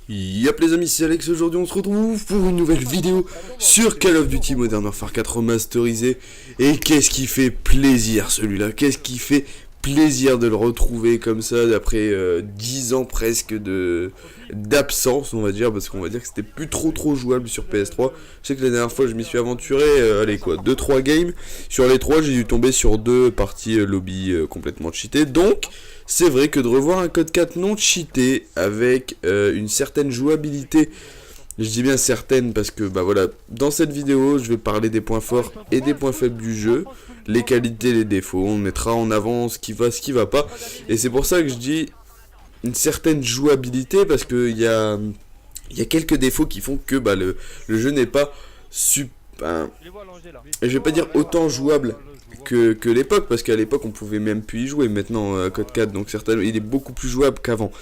Yop les amis, c'est Alex, aujourd'hui on se retrouve pour une nouvelle vidéo sur Call of Duty Modern Warfare 4 remasterisé. Et qu'est-ce qui fait plaisir celui-là, qu'est-ce qui fait plaisir de le retrouver comme ça après 10 ans presque d'absence, on va dire, parce qu'on va dire que c'était plus trop jouable sur PS3. Je sais que la dernière fois je m'y suis aventuré, allez quoi, 2-3 games. Sur les 3 j'ai dû tomber sur 2 parties lobby complètement cheatées, donc c'est vrai que de revoir un code 4 non cheaté avec une certaine jouabilité, je dis bien certaine parce que bah voilà, dans cette vidéo je vais parler des points forts et des points faibles du jeu, les qualités, les défauts, on mettra en avant ce qui va pas, et c'est pour ça que je dis une certaine jouabilité parce que il y a quelques défauts qui font que bah, le jeu n'est pas super, je vais pas dire autant jouable que l'époque, parce qu'à l'époque on pouvait même plus y jouer. Maintenant code 4, donc certainement il est beaucoup plus jouable qu'avant,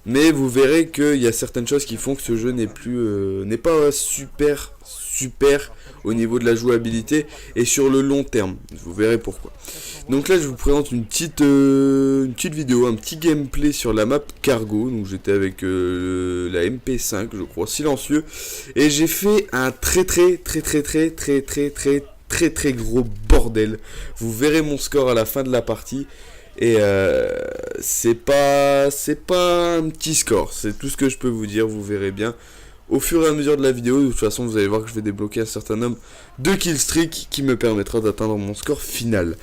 mais vous verrez qu'il y a certaines choses qui font que ce jeu n'est pas super au niveau de la jouabilité et sur le long terme, vous verrez pourquoi. Donc là je vous présente une petite vidéo, un petit gameplay sur la map Cargo. Donc j'étais avec la MP5 je crois, silencieux, et j'ai fait un très gros bordel. Vous verrez mon score à la fin de la partie. Et c'est pas un petit score, c'est tout ce que je peux vous dire. Vous verrez bien au fur et à mesure de la vidéo. De toute façon vous allez voir que je vais débloquer un certain nombre de killstreaks qui me permettra d'atteindre mon score final.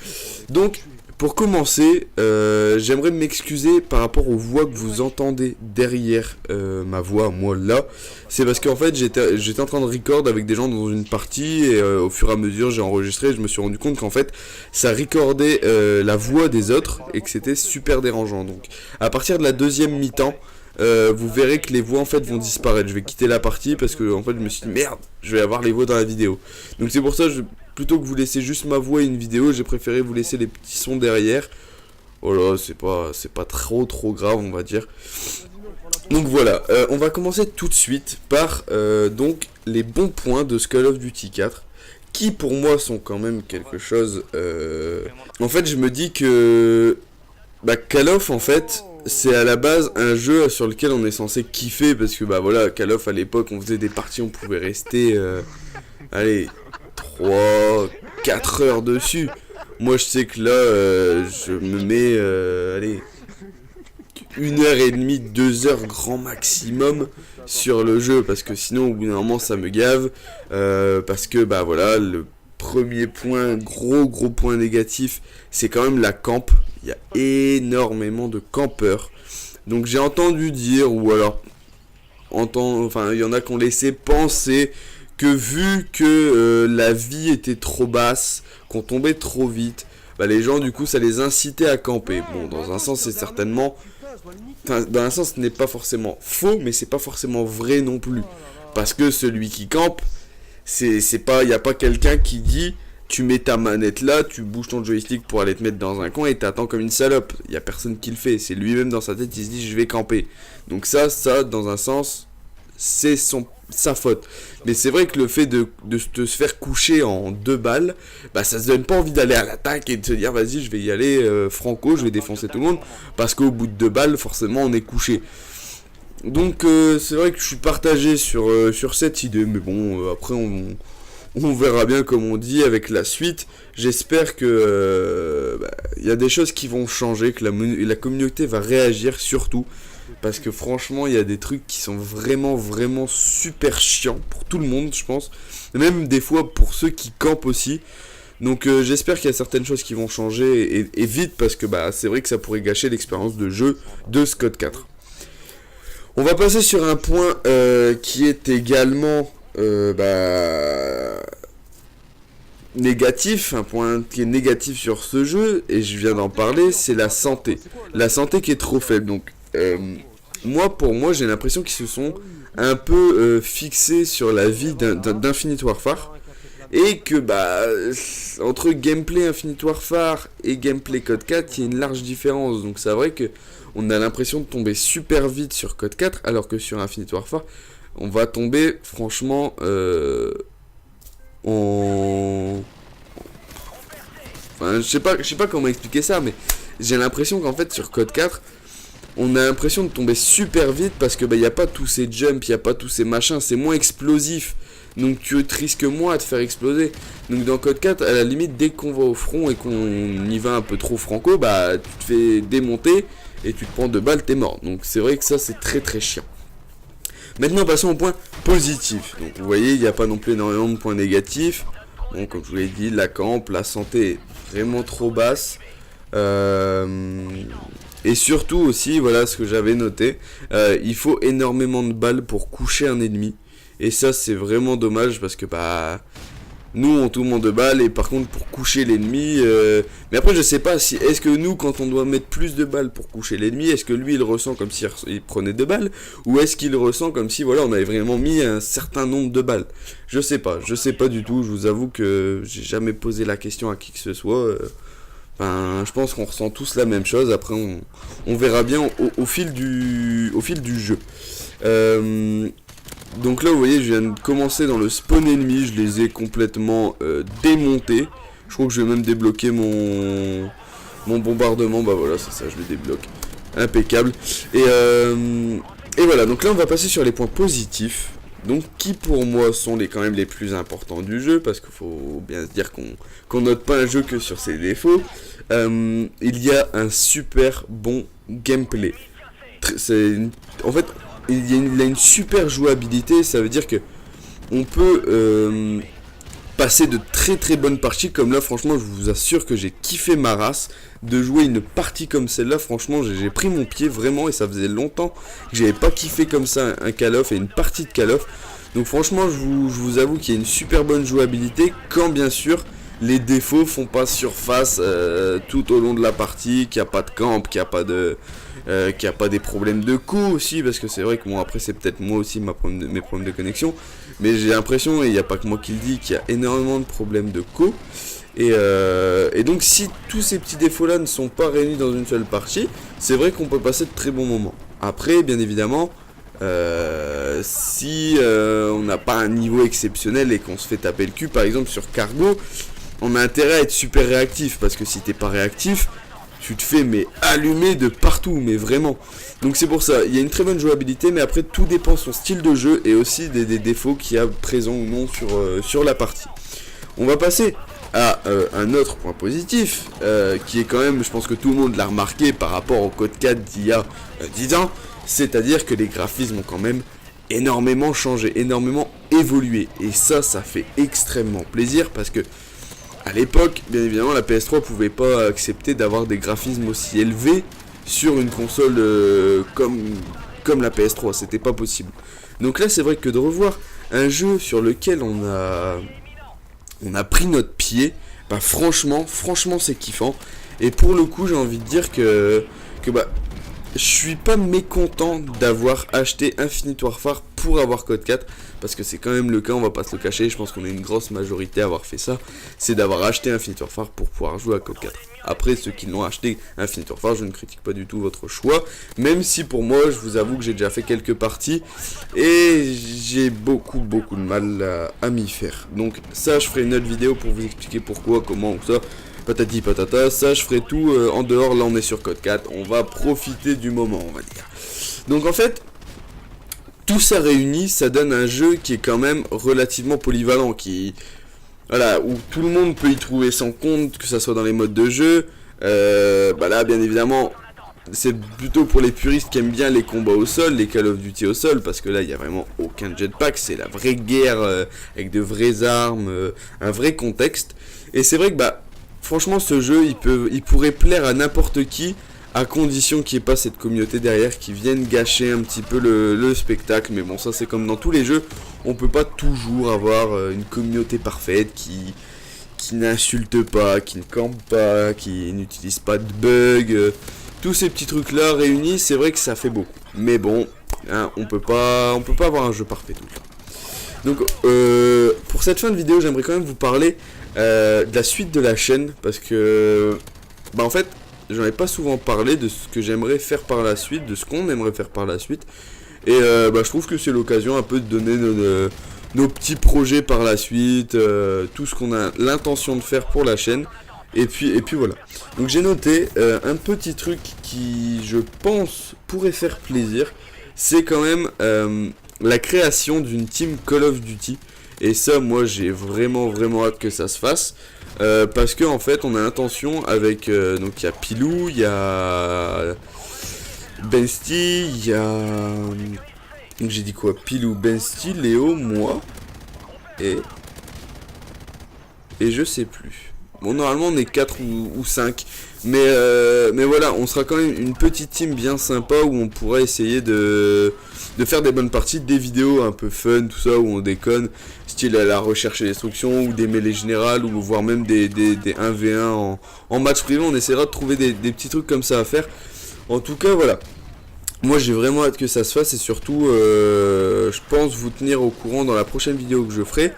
Donc pour commencer, j'aimerais m'excuser par rapport aux voix que vous entendez derrière ma voix, moi là. C'est parce qu'en fait j'étais en train de record avec des gens dans une partie, et au fur et à mesure j'ai enregistré, je me suis rendu compte qu'en fait ça recordait la voix des autres et que c'était super dérangeant. Donc à partir de la deuxième mi-temps, vous verrez que les voix en fait vont disparaître. Je vais quitter la partie parce que en fait je me suis dit merde, je vais avoir les voix dans la vidéo. Donc c'est pour ça, plutôt que vous laisser juste ma voix et une vidéo, j'ai préféré vous laisser les petits sons derrière. Oh là, c'est pas trop grave, on va dire. Donc voilà, on va commencer tout de suite par donc les bons points de ce Call of Duty 4, qui pour moi sont quand même quelque chose. En fait, je me dis que bah, Call of en fait, c'est à la base un jeu sur lequel on est censé kiffer, parce que bah voilà, Call of à l'époque on faisait des parties, on pouvait rester allez 3-4 heures dessus. Moi je sais que là je me mets allez 1h30, 2 heures grand maximum sur le jeu, parce que sinon au bout d'un moment ça me gave, parce que bah voilà, le premier point, gros point négatif, c'est quand même la camp. Il y a énormément de campeurs. Donc j'ai entendu dire, ou alors il y en a qui ont laissé penser que vu que la vie était trop basse, qu'on tombait trop vite, bah les gens du coup ça les incitait à camper. Bon, dans un sens c'est certainement, dans un sens ce n'est pas forcément faux, mais c'est pas forcément vrai non plus, parce que celui qui campe, il n'y a pas quelqu'un qui dit tu mets ta manette là, tu bouges ton joystick pour aller te mettre dans un coin et t'attends comme une salope. Il y a personne qui le fait, c'est lui-même dans sa tête, il se dit je vais camper. Donc ça dans un sens c'est sa faute. Mais c'est vrai que le fait de se faire coucher en 2 balles, bah ça se donne pas envie d'aller à l'attaque et de se dire vas-y je vais y aller franco, je vais défoncer tout le monde, parce qu'au bout de 2 balles forcément on est couché. Donc c'est vrai que je suis partagé sur cette idée, mais bon après on verra bien, comme on dit, avec la suite. J'espère que y a des choses qui vont changer, que la communauté va réagir surtout, parce que franchement il y a des trucs qui sont vraiment super chiants pour tout le monde, je pense, même des fois pour ceux qui campent aussi. Donc j'espère qu'il y a certaines choses qui vont changer, et vite, parce que bah c'est vrai que ça pourrait gâcher l'expérience de jeu de ce code 4. On va passer sur un point qui est également négatif, un point qui est négatif sur ce jeu, et je viens d'en parler, c'est la santé. La santé qui est trop faible. Donc pour moi j'ai l'impression qu'ils se sont un peu fixés sur la vie d'Infinite Warfare, et que bah entre gameplay Infinite Warfare et gameplay Code 4 il y a une large différence. Donc c'est vrai que on a l'impression de tomber super vite sur Code 4, alors que sur Infinite Warfare on va tomber franchement enfin je sais pas comment expliquer ça, mais j'ai l'impression qu'en fait sur Code 4 on a l'impression de tomber super vite parce que bah y a pas tous ces jumps, il y a pas tous ces machins, c'est moins explosif. Donc tu te risques moins à te faire exploser. Donc dans Code 4, à la limite, dès qu'on va au front et qu'on y va un peu trop franco, bah tu te fais démonter et tu te prends 2 balles, t'es mort. Donc c'est vrai que ça c'est très très chiant. Maintenant passons au point positif. Donc vous voyez, il n'y a pas non plus énormément de points négatifs. Bon, comme je vous l'ai dit, la camp, la santé est vraiment trop basse. Et surtout aussi, voilà ce que j'avais noté, il faut énormément de balles pour coucher un ennemi. Et ça c'est vraiment dommage parce que bah nous on tout le monde de balles et par contre pour coucher l'ennemi, mais après je sais pas si est-ce que nous quand on doit mettre plus de balles pour coucher l'ennemi, est-ce que lui il ressent comme si il prenait 2 balles ou est-ce qu'il ressent comme si voilà on avait vraiment mis un certain nombre de balles. Je sais pas du tout, je vous avoue que j'ai jamais posé la question à qui que ce soit. Enfin, je pense qu'on ressent tous la même chose. Après, on verra bien au fil du jeu. Donc là, vous voyez, je viens de commencer dans le spawn ennemi. Je les ai complètement démontés. Je crois que je vais même débloquer mon bombardement. Bah voilà, c'est ça, je le débloque. Impeccable. Et voilà, donc là, on va passer sur les points positifs. Donc qui pour moi sont quand même les plus importants du jeu, parce qu'il faut bien se dire qu'on note pas un jeu que sur ses défauts. Il y a un super bon gameplay. En fait, il a une super jouabilité, ça veut dire que on peut passer de très très bonnes parties, comme là franchement je vous assure que j'ai kiffé ma race de jouer une partie comme celle-là. Franchement j'ai pris mon pied vraiment et ça faisait longtemps que j'avais pas kiffé comme ça un Call of et une partie de Call of. Donc franchement je vous avoue qu'il y a une super bonne jouabilité quand bien sûr les défauts font pas surface tout au long de la partie, qu'il n'y a pas de camp, qu'il n'y a pas des problèmes de coups aussi, parce que c'est vrai que bon après c'est peut-être moi aussi mes problèmes de connexion, mais j'ai l'impression, et il n'y a pas que moi qui le dis, qu'il y a énormément de problèmes de coups, et donc si tous ces petits défauts là ne sont pas réunis dans une seule partie, c'est vrai qu'on peut passer de très bons moments. Après bien évidemment, si on n'a pas un niveau exceptionnel et qu'on se fait taper le cul, par exemple sur Cargo, on a intérêt à être super réactif, parce que si t'es pas réactif, tu te fais mais allumer de partout, mais vraiment. Donc c'est pour ça, il y a une très bonne jouabilité, mais après tout dépend de son style de jeu et aussi des défauts qu'il y a présents ou non sur la partie. On va passer à un autre point positif, qui est quand même, je pense que tout le monde l'a remarqué par rapport au Code 4 d'il y a 10 ans, c'est-à-dire que les graphismes ont quand même énormément changé, énormément évolué, et ça fait extrêmement plaisir, parce que à l'époque, bien évidemment, la PS3 pouvait pas accepter d'avoir des graphismes aussi élevés sur une console comme la PS3, c'était pas possible. Donc là, c'est vrai que de revoir un jeu sur lequel on a pris notre pied, bah franchement, c'est kiffant. Et pour le coup, j'ai envie de dire que bah, je suis pas mécontent d'avoir acheté Infinite Warfare pour avoir Code 4, parce que c'est quand même le cas, on va pas se le cacher, je pense qu'on est une grosse majorité à avoir fait ça, c'est d'avoir acheté Infinite Warfare pour pouvoir jouer à Code 4. Après, ceux qui l'ont acheté Infinite Warfare, je ne critique pas du tout votre choix, même si pour moi, je vous avoue que j'ai déjà fait quelques parties, et j'ai beaucoup de mal à m'y faire. Donc ça, je ferai une autre vidéo pour vous expliquer pourquoi, comment, ça, patati patata, ça je ferai tout en dehors. Là on est sur Code 4, on va profiter du moment, on va dire. Donc en fait, tout ça réuni, ça donne un jeu qui est quand même relativement polyvalent, voilà, où tout le monde peut y trouver son compte, que ça soit dans les modes de jeu. Bah là bien évidemment c'est plutôt pour les puristes qui aiment bien les combats au sol, les Call of Duty au sol, parce que là il n'y a vraiment aucun jetpack, c'est la vraie guerre avec de vraies armes, un vrai contexte. Et c'est vrai que bah franchement ce jeu il pourrait plaire à n'importe qui, à condition qu'il n'y ait pas cette communauté derrière qui vienne gâcher un petit peu le spectacle. Mais bon, ça c'est comme dans tous les jeux, on peut pas toujours avoir une communauté parfaite qui n'insulte pas, qui ne campe pas, qui n'utilise pas de bugs, tous ces petits trucs là réunis, c'est vrai que ça fait beaucoup. Mais bon, hein, on peut pas avoir un jeu parfait tout le temps. Donc pour cette fin de vidéo, j'aimerais quand même vous parler de la suite de la chaîne, parce que bah en fait j'en ai pas souvent parlé de ce que j'aimerais faire par la suite, de ce qu'on aimerait faire par la suite, et bah je trouve que c'est l'occasion un peu de donner nos petits projets par la suite, tout ce qu'on a l'intention de faire pour la chaîne. Et puis voilà. Donc j'ai noté un petit truc qui, je pense, pourrait faire plaisir. C'est quand même la création d'une team Call of Duty. Et ça, moi, j'ai vraiment hâte que ça se fasse. Parce que en fait, on a l'intention avec... donc il y a Pilou, il y a... Bensty, il y a... Donc j'ai dit quoi? Pilou, Bensty, Léo, moi... Et je sais plus. Bon, normalement on est 4 ou 5. Mais voilà, on sera quand même une petite team bien sympa où on pourra essayer de faire des bonnes parties, des vidéos un peu fun, tout ça, où on déconne, style à la recherche et destruction, ou des mêlées générales, ou voire même des 1v1 en match privé. On essaiera de trouver des petits trucs comme ça à faire. En tout cas, voilà. Moi j'ai vraiment hâte que ça se fasse et surtout je pense vous tenir au courant dans la prochaine vidéo que je ferai.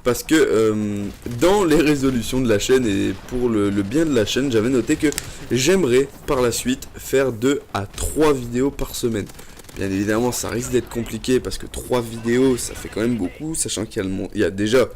Parce que dans les résolutions de la chaîne et pour le bien de la chaîne, j'avais noté que j'aimerais par la suite faire 2 à 3 vidéos par semaine. Bien évidemment ça risque d'être compliqué parce que 3 vidéos ça fait quand même beaucoup, sachant qu'il y a déjà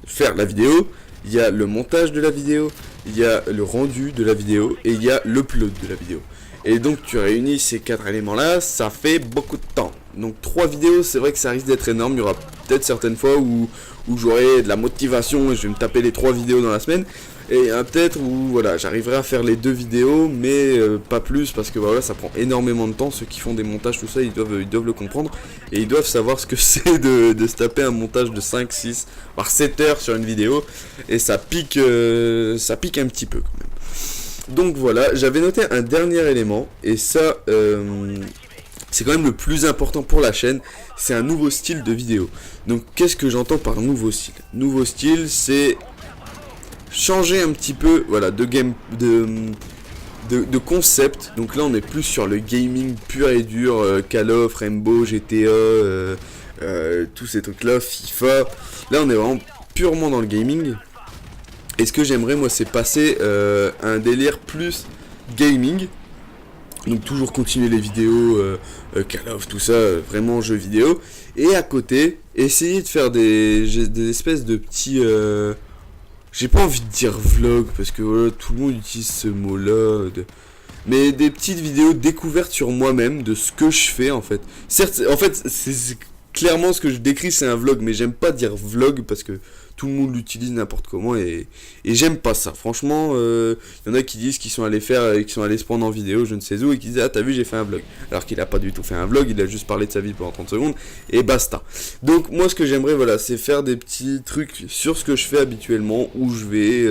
faire la vidéo, il y a le montage de la vidéo, il y a le rendu de la vidéo et il y a l'upload de la vidéo. Et donc tu réunis ces 4 éléments là, ça fait beaucoup de temps. Donc 3 vidéos, c'est vrai que ça risque d'être énorme. Il y aura peut-être certaines fois où j'aurai de la motivation et je vais me taper les 3 vidéos dans la semaine. Et peut-être où voilà, j'arriverai à faire les 2 vidéos, mais pas plus parce que voilà, ça prend énormément de temps. Ceux qui font des montages, tout ça, ils doivent le comprendre. Et ils doivent savoir ce que c'est de se taper un montage de 5, 6, voire 7 heures sur une vidéo. Et ça pique un petit peu quand même. Donc voilà, j'avais noté un dernier élément, et ça, c'est quand même le plus important pour la chaîne, c'est un nouveau style de vidéo. Donc qu'est-ce que j'entends par nouveau style? Nouveau style, c'est changer un petit peu, voilà, de concept. Donc là on est plus sur le gaming pur et dur, Call of, Rainbow, GTA, tous ces trucs là, FIFA. Là on est vraiment purement dans le gaming. Et ce que j'aimerais moi c'est passer à un délire plus gaming. Donc toujours continuer les vidéos Call of, tout ça, vraiment jeux vidéo. Et à côté, essayer de faire des espèces de petits... j'ai pas envie de dire vlog, parce que voilà, tout le monde utilise ce mot-là. Mais des petites vidéos découvertes sur moi-même, de ce que je fais en fait. Certes, en fait, c'est clairement ce que je décris, c'est un vlog, mais j'aime pas dire vlog, parce que tout le monde l'utilise n'importe comment et j'aime pas ça. Franchement, y en a qui disent qu'ils sont allés se prendre en vidéo, je ne sais où, et qui disent ah t'as vu j'ai fait un vlog. Alors qu'il a pas du tout fait un vlog, il a juste parlé de sa vie pendant 30 secondes et basta. Donc moi ce que j'aimerais voilà, c'est faire des petits trucs sur ce que je fais habituellement, où je vais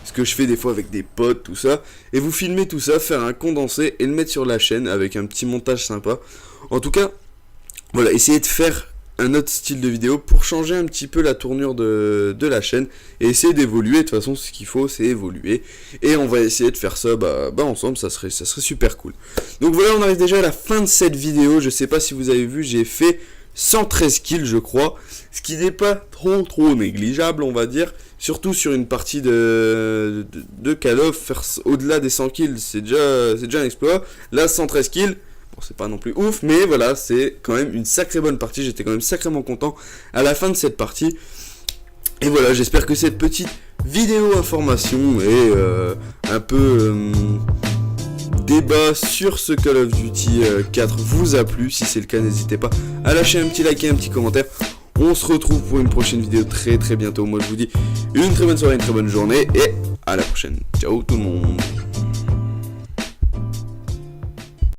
ce que je fais des fois avec des potes, tout ça, et vous filmer tout ça, faire un condensé et le mettre sur la chaîne avec un petit montage sympa. En tout cas, voilà, essayez de faire un autre style de vidéo pour changer un petit peu la tournure de la chaîne et essayer d'évoluer. De toute façon ce qu'il faut c'est évoluer et on va essayer de faire ça ensemble, ça serait super cool. Donc voilà, on arrive déjà à la fin de cette vidéo. Je sais pas si vous avez vu, j'ai fait 113 kills je crois, ce qui n'est pas trop négligeable on va dire, surtout sur une partie de Call of. Faire au-delà des 100 kills c'est déjà un exploit. Là 113 kills, bon, c'est pas non plus ouf, mais voilà, c'est quand même une sacrée bonne partie. J'étais quand même sacrément content à la fin de cette partie. Et voilà, j'espère que cette petite vidéo information et un peu débat sur ce Call of Duty 4 vous a plu. Si c'est le cas, n'hésitez pas à lâcher un petit like et un petit commentaire. On se retrouve pour une prochaine vidéo très bientôt. Moi je vous dis une très bonne soirée, une très bonne journée et à la prochaine. Ciao tout le monde.